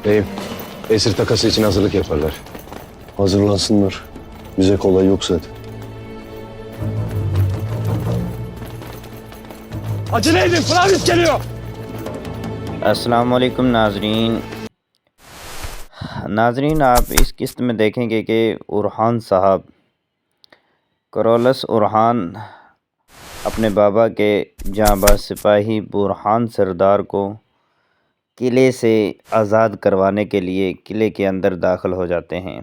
Beyim, esir takası için hazırlık yaparlar. Hazırlansınlar. Bize kolay yok zaten. Acele edin, Flavis geliyor. अस्सलाम वालेकुम नाजरीन, आप इस किस्त में देखेंगे कि उरहान साहब करोलस उरहान अपने बाबा के जांबाज सिपाही बुरहान सरदार को किले से आज़ाद करवाने के लिए किले के अंदर दाखिल हो जाते हैं।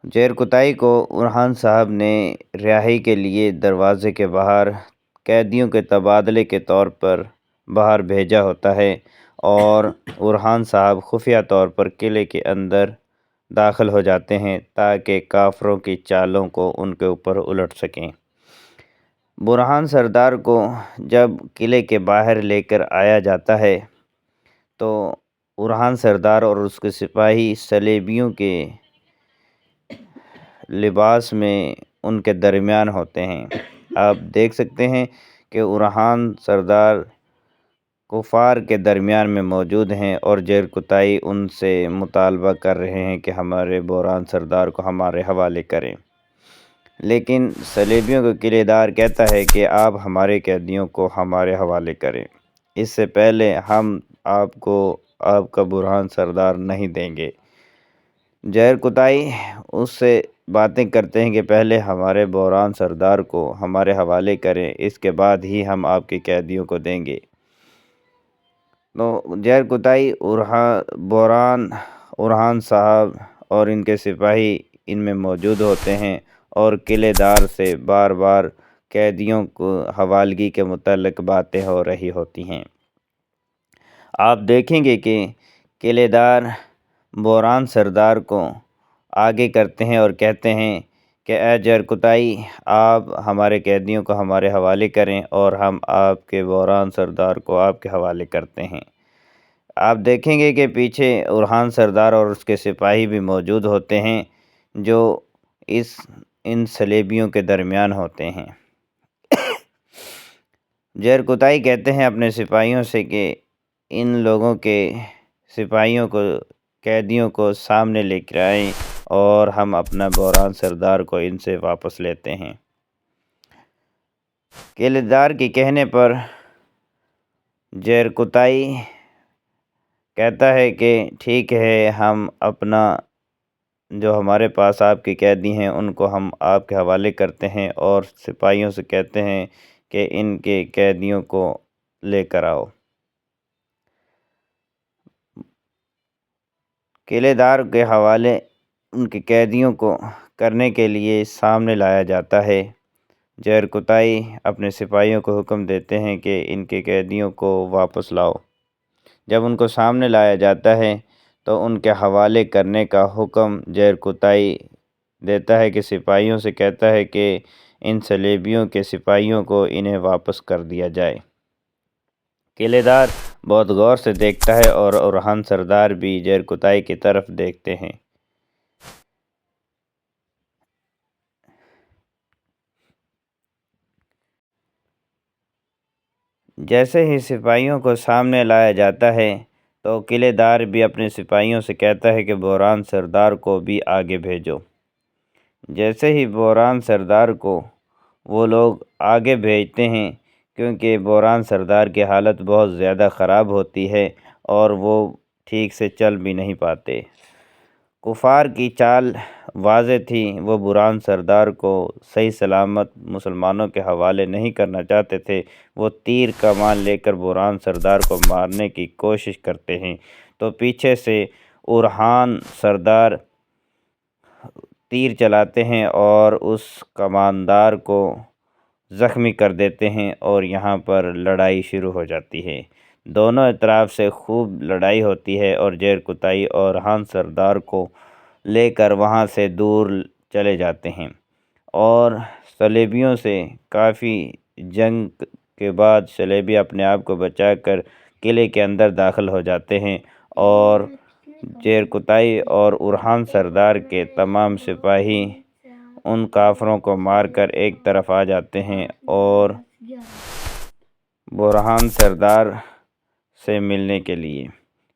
जेर कुताई को उरहान साहब ने रिहाई के लिए दरवाज़े के बाहर कैदियों के तबादले के तौर पर बाहर भेजा होता है और उरहान साहब खुफिया तौर पर किले के अंदर दाखिल हो जाते हैं ताकि काफरों की चालों को उनके ऊपर उलट सकें। बुरहान सरदार को जब किले के बाहर लेकर आया जाता है तो उरहान सरदार और उसके सिपाही सलेबियों के लिबास में उनके दरमियान होते हैं। आप देख सकते हैं कि उरहान सरदार कुफार के दरमियान में मौजूद हैं और जेर कुताई उनसे मुतालबा कर रहे हैं कि हमारे बुरहान सरदार को हमारे हवाले करें, लेकिन सलेबियों का किलेदार कहता है कि आप हमारे कैदियों को हमारे हवाले करें, इससे पहले हम आपको आपका बुरहान सरदार नहीं देंगे। जेर कुताई उससे बातें करते हैं कि पहले हमारे बुरहान सरदार को हमारे हवाले करें, इसके बाद ही हम आपके कैदियों को देंगे। तो जेर कुताई उरहान साहब और इनके सिपाही इनमें मौजूद होते हैं और किलेदार से बार बार कैदियों को हवालगी के मुतल्लिक़ बातें हो रही होती हैं। आप देखेंगे कि किलेदार बुरहान सरदार को आगे करते हैं और कहते हैं कि ए जेर कुताई, आप हमारे कैदियों को हमारे हवाले करें और हम आपके बुरहान सरदार को आपके हवाले करते हैं। आप देखेंगे कि पीछे उरहान सरदार और उसके सिपाही भी मौजूद होते हैं जो इन सलेबियों के दरमियान होते हैं। जेर कुताई कहते हैं अपने सिपाहियों से कि इन लोगों के सिपाहियों को कैदियों को सामने लेकर आएं और हम अपना बुरहान सरदार को इनसे वापस लेते हैं। किलेदार के कहने पर जेर कुताई कहता है कि ठीक है, हम अपना जो हमारे पास आपके कैदी हैं उनको हम आपके हवाले करते हैं और सिपाहियों से कहते हैं कि इनके कैदियों को लेकर आओ। किलेदार के हवाले उनके कैदियों को करने के लिए सामने लाया जाता है। जेर कुताई अपने सिपाहियों को हुक्म देते हैं कि इनके कैदियों को वापस लाओ। जब उनको सामने लाया जाता है तो उनके हवाले करने का हुक्म जेर कुताई देता है कि सिपाहियों से कहता है कि इन सलेबियों के सिपाहियों को इन्हें वापस कर दिया जाए। किलेदार बहुत गौर से देखता है और उरहान सरदार भी जेर कुताई की तरफ देखते हैं। जैसे ही सिपाहियों को सामने लाया जाता है तो किलेदार भी अपने सिपाहियों से कहता है कि बुरहान सरदार को भी आगे भेजो। जैसे ही बुरहान सरदार को वो लोग आगे भेजते हैं, क्योंकि बुरहान सरदार की हालत बहुत ज़्यादा ख़राब होती है और वो ठीक से चल भी नहीं पाते। कुफार की चाल वाज़े थी, वो बुरहान सरदार को सही सलामत मुसलमानों के हवाले नहीं करना चाहते थे। वो तीर कमान लेकर बुरहान सरदार को मारने की कोशिश करते हैं तो पीछे से उरहान सरदार तीर चलाते हैं और उस कमानदार को ज़ख्मी कर देते हैं और यहाँ पर लड़ाई शुरू हो जाती है। दोनों तरफ से खूब लड़ाई होती है और जेर कुताई और उरहान सरदार को लेकर वहाँ से दूर चले जाते हैं और सलेबियों से काफ़ी जंग के बाद सलेबी अपने आप को बचाकर किले के अंदर दाखिल हो जाते हैं और जेर कुताई और उरहान सरदार के तमाम सिपाही उन काफरों को मारकर एक तरफ आ जाते हैं और बुरहान सरदार سے ملنے کے لیے۔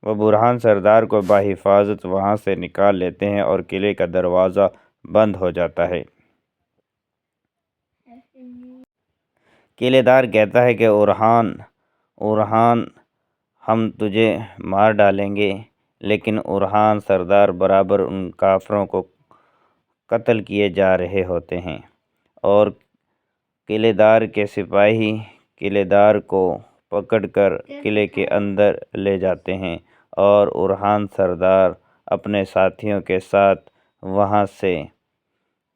وہ برہان سردار کو بحفاظت وہاں سے نکال لیتے ہیں اور قلعے کا دروازہ بند ہو جاتا ہے۔ قلعے دار کہتا ہے کہ اورحان ہم تجھے مار ڈالیں گے، لیکن اورحان سردار برابر ان کافروں کو قتل کیے جا رہے ہوتے ہیں، اور قلعے دار کے سپاہی قلعے دار کو پکڑ کر قلعے کے اندر لے جاتے ہیں، اور اورحان سردار اپنے ساتھیوں کے ساتھ وہاں سے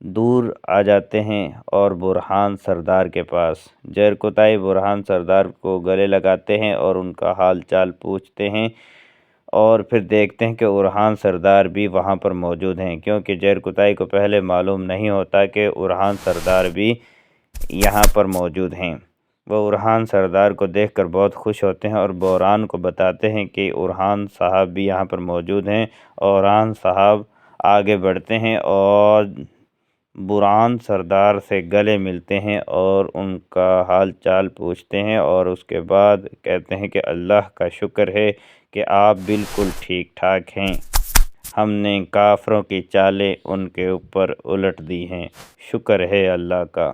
دور آ جاتے ہیں اور برہان سردار کے پاس زیر کوتاہی برہان سردار کو گلے لگاتے ہیں اور ان کا حال چال پوچھتے ہیں، اور پھر دیکھتے ہیں کہ اورحان سردار بھی وہاں پر موجود ہیں، کیونکہ زیر کوتاہی کو پہلے معلوم نہیں ہوتا کہ اورحان سردار بھی یہاں پر موجود ہیں۔ وہ اورحان سردار کو دیکھ کر بہت خوش ہوتے ہیں اور بوران کو بتاتے ہیں کہ اورحان صاحب بھی یہاں پر موجود ہیں۔ اورحان صاحب آگے بڑھتے ہیں اور برہان سردار سے گلے ملتے ہیں اور ان کا حال چال پوچھتے ہیں، اور اس کے بعد کہتے ہیں کہ اللہ کا شکر ہے کہ آپ بالکل ٹھیک ٹھاک ہیں، ہم نے کافروں کی چالیں ان کے اوپر الٹ دی ہیں، شکر ہے اللہ کا۔